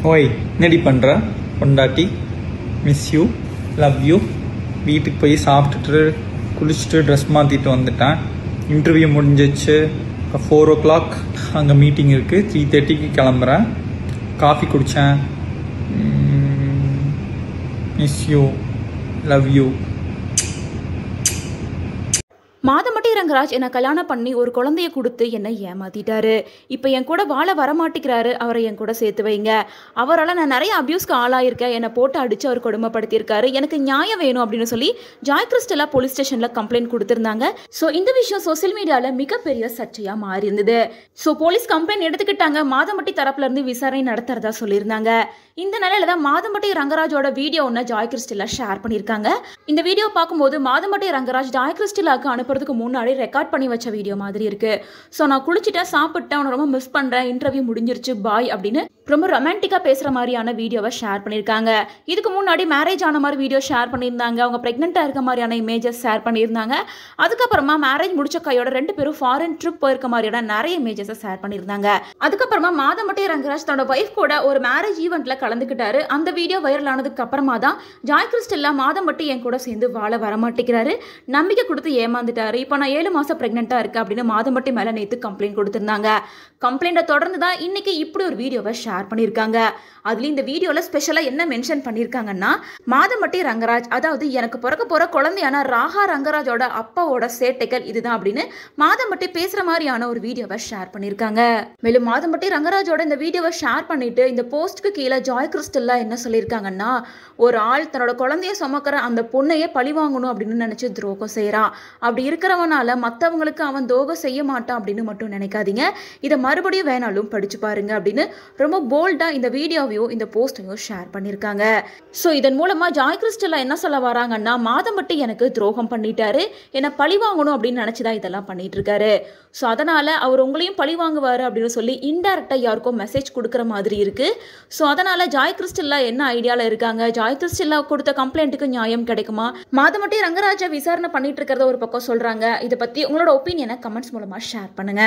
ஓய் என்னடி பண்ணுற பொண்டாட்டி? Miss you, love you. வீட்டுக்கு போய் சாப்பிட்டுட்டு குளிச்சுட்டு ட்ரெஸ் மாற்றிட்டு வந்துட்டேன். இன்டர்வியூ முடிஞ்சிச்சு. இப்போ 4 o'clock அங்கே மீட்டிங் இருக்குது. 3:30க்கு கிளம்புறேன். காஃபி குடித்தேன். Miss you, love you. Madhampatty Rangaraj என்னை கல்யாணம் பண்ணி ஒரு குழந்தைய கொடுத்து என்னை ஏமாத்திட்டாரு. இப்போ என் கூட வாழ வரமாட்டேங்கிறாரு. அவரை என் கூட சேர்த்து வைங்க. அவரால் நான் நிறைய அபியூஸ்க்கு ஆளாயிருக்கேன். என்னை போட்டு அடித்து அவர் கொடுமைப்படுத்தியிருக்காரு. எனக்கு நியாயம் வேணும் அப்படின்னு சொல்லி ஜாய் கிறிஸ்டலா போலீஸ் ஸ்டேஷனில் கம்ப்ளைண்ட் கொடுத்துருந்தாங்க. ஸோ இந்த விஷயம் சோசியல் மீடியாவில் மிகப்பெரிய சர்ச்சையாக மாறி இருந்தது. ஸோ போலீஸ் கம்ப்ளைண்ட் எடுத்துக்கிட்டாங்க. மாதமட்டி தரப்புலேருந்து விசாரணை நடத்துறதா சொல்லியிருந்தாங்க. இந்த நிலையில தான் மாதமட்டி ரங்கராஜோட வீடியோ ஒன்று ஜாய் கிறிஸ்டலா ஷேர் பண்ணியிருக்காங்க. இந்த வீடியோ பார்க்கும்போது மாதமட்டி ரங்கராஜ் ஜாய் கிறிஸ்டலாவுக்கு அனுப்புறதுக்கு முன்னாடி ரெக்கார்ட் பண்ணி வச்ச வீடியோ மாதிரி இருக்கு. ஸோ நான் குளிச்சுட்டேன், சாப்பிட்டேன், அவனை ரொம்ப மிஸ் பண்றேன், இன்டர்வியூ முடிஞ்சிருச்சு, பாய் அப்படின்னு ரொம்ப ரொமான்டிக்கா பேசுற மாதிரியான வீடியோவை ஷேர் பண்ணியிருக்காங்க. இதுக்கு முன்னாடி மேரேஜ் ஆன மாதிரி வீடியோ ஷேர் பண்ணியிருந்தாங்க. அவங்க பிரெக்னெண்டா இருக்க மாதிரியான இமேஜஸ் ஷேர் பண்ணியிருந்தாங்க. அதுக்கப்புறமா மேரேஜ் முடிச்ச கையோட 2 பேரும் ஃபாரின் ட்ரிப் போயிருக்க மாதிரியான நிறைய இமேஜஸ் ஷேர் பண்ணியிருந்தாங்க. அதுக்கப்புறமா மாதமட்டி ரங்கராஜ் தன்னோட வைஃப் கூட ஒரு மேரேஜ் ஈவெண்ட்ல கலந்துக்கிட்டாரு. அந்த வீடியோ வைரல் ஆனதுக்கு அப்புறமா தான் ஜாய் கிறிஸ்டலா மாதமட்டி என் கூட சேர்ந்து வாழ வரமாட்டேங்கிறாரு, நம்பிக்கை கொடுத்து ஏமாந்துட்டாரு, இப்போ நான் 7 மாசம் பிரெக்னெண்டா இருக்கு அப்படின்னு மாதமட்டி மேல நேத்து கம்ப்ளைண்ட் கொடுத்திருந்தாங்க. கம்ப்ளைண்ட்டை தொடர்ந்து தான் இன்னைக்கு இப்படி ஒரு வீடியோவை ஷேர் பண்ணியிருக்காங்க. அதுல இந்த வீடியோல ஸ்பெஷலா என்ன மென்ஷன் பண்ணியிருக்காங்கன்னா, மாதமட்டி ரங்கராஜ், அதாவது எனக்கு பிறக்க போற குழந்தையான ராகா ரங்கராஜோட அப்பாவோட சேட்டைகள் இதுதான் அப்படின்னு மாதமட்டி பேசுற மாதிரியான ஒரு வீடியோவை ஷேர் பண்ணியிருக்காங்க. மேலும் மாதமட்டி ரங்கராஜோட இந்த வீடியோவை ஷேர் பண்ணிட்டு இந்த போஸ்ட்க்கு கீழே ஜாய் கிறிஸ்டலா என்ன சொல்லியிருக்காங்கன்னா, ஒரு ஆள் தன்னோட குழந்தைய சுமக்கிற அந்த பொண்ணையே பழி வாங்கணும் அப்படின்னு நினைச்சு துரோகம் செய்யறான். அப்படி இருக்கிறவனால மற்றவங்களுக்கு அவன் துரோகம் செய்ய மாட்டான் அப்படின்னு மட்டும் நினைக்காதீங்க. இதை மறுபடியும் வேணாலும் படிச்சு பாருங்க அப்படின்னு ரொம்ப போல்டா இந்த வீடியோவையும் இந்த போஸ்டையும் ஷேர் பண்ணியிருக்காங்க. ஸோ இதன் மூலமா ஜாய் கிறிஸ்டலா என்ன சொல்ல வராங்கன்னா, மாதமட்டி எனக்கு துரோகம் பண்ணிட்டாரு, என்னை பழி வாங்கணும் அப்படின்னு நினைச்சுதான் இதெல்லாம் பண்ணிட்டு இருக்காரு. ஸோ அதனால அவர் உங்களையும் பழி வாங்குவாரு அப்படின்னு சொல்லி இன்டைரக்டா யாருக்கும் மெசேஜ் கொடுக்குற மாதிரி இருக்கு. ஸோ அதனால ஜாய் கிறிஸ்டலா என்ன ஐடியால இருக்காங்க? ஜாய் கிறிஸ்டலா கொடுத்த கம்ப்ளைண்ட்டுக்கு நியாயம் கிடைக்குமா? மாதமட்டி ரங்கராஜா விசாரணை பண்ணிட்டு இருக்கிறத ஒரு பக்கம் சொல்றாங்க. இதை பத்தி உங்களோட ஒப்பீனியனை கமெண்ட்ஸ் மூலமா ஷேர் பண்ணுங்க.